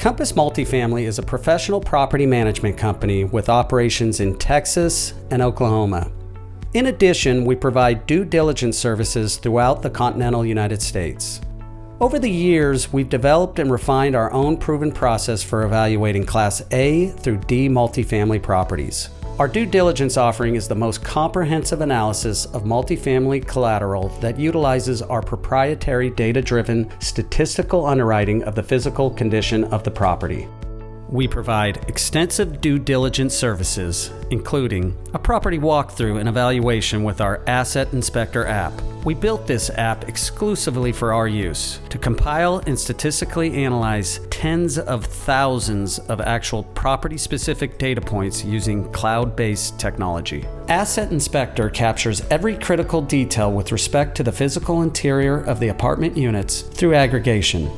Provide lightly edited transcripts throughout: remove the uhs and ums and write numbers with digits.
Compass Multifamily is a professional property management company with operations in Texas and Oklahoma. In addition, we provide due diligence services throughout the continental United States. Over the years, we've developed and refined our own proven process for evaluating Class A through D multifamily properties. Our due diligence offering is the most comprehensive analysis of multifamily collateral that utilizes our proprietary data-driven statistical underwriting of the physical condition of the property. We provide extensive due diligence services, including a property walkthrough and evaluation with our Asset Inspector app. We built this app exclusively for our use to compile and statistically analyze tens of thousands of actual property-specific data points using cloud-based technology. Asset Inspector captures every critical detail with respect to the physical interior of the apartment units through aggregation.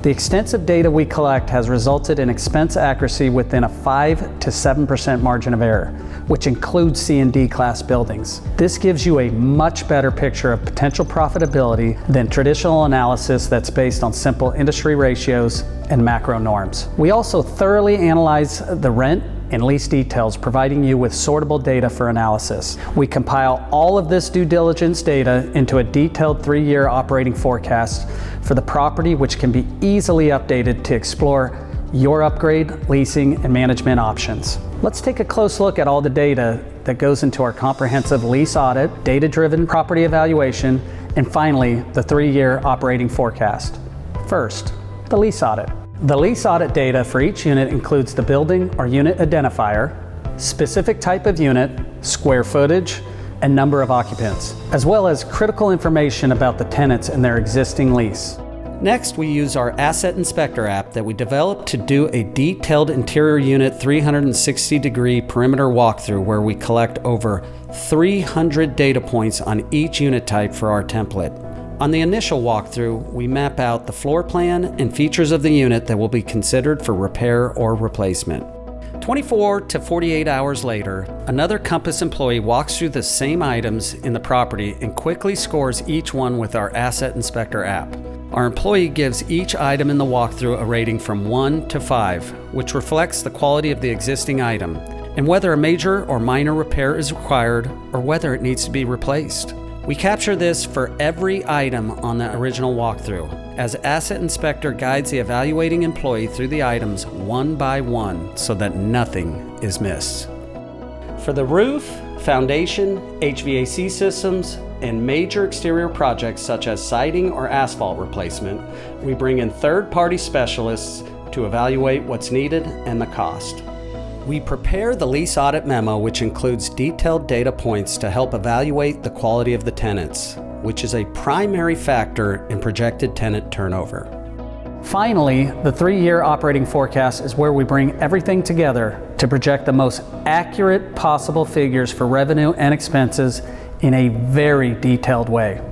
The extensive data we collect has resulted in expense accuracy within a 5 to 7% margin of error, which includes C and D class buildings. This gives you a much better picture of potential profitability than traditional analysis that's based on simple industry ratios and macro norms. We also thoroughly analyze the rent and lease details, providing you with sortable data for analysis. We compile all of this due diligence data into a detailed 3-year operating forecast for the property, which can be easily updated to explore your upgrade, leasing, and management options. Let's take a close look at all the data that goes into our comprehensive lease audit, data-driven property evaluation, and finally, the 3-year operating forecast. First, the lease audit. The lease audit data for each unit includes the building or unit identifier, specific type of unit, square footage, and number of occupants, as well as critical information about the tenants and their existing lease. Next, we use our Asset Inspector app that we developed to do a detailed interior unit 360-degree perimeter walkthrough where we collect over 300 data points on each unit type for our template. On the initial walkthrough, we map out the floor plan and features of the unit that will be considered for repair or replacement. 24 to 48 hours later, another Compass employee walks through the same items in the property and quickly scores each one with our Asset Inspector app. Our employee gives each item in the walkthrough a rating from 1 to 5, which reflects the quality of the existing item, and whether a major or minor repair is required or whether it needs to be replaced. We capture this for every item on the original walkthrough, as Asset Inspector guides the evaluating employee through the items one by one so that nothing is missed. For the roof, foundation, HVAC systems, and major exterior projects such as siding or asphalt replacement, we bring in third-party specialists to evaluate what's needed and the cost. We prepare the lease audit memo, which includes detailed data points to help evaluate the quality of the tenants, which is a primary factor in projected tenant turnover. Finally, the 3-year operating forecast is where we bring everything together to project the most accurate possible figures for revenue and expenses in a very detailed way.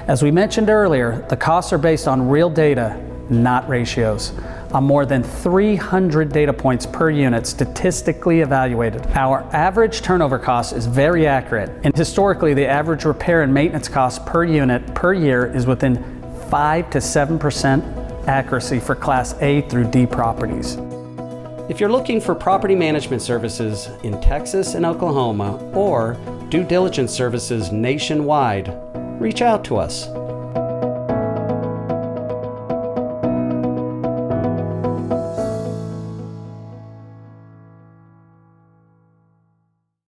As we mentioned earlier, the costs are based on real data, not ratios, on more than 300 data points per unit statistically evaluated. Our average turnover cost is very accurate, and historically the average repair and maintenance cost per unit per year is within 5 to 7% accuracy for Class A through D properties. If you're looking for property management services in Texas and Oklahoma or due diligence services nationwide, reach out to us.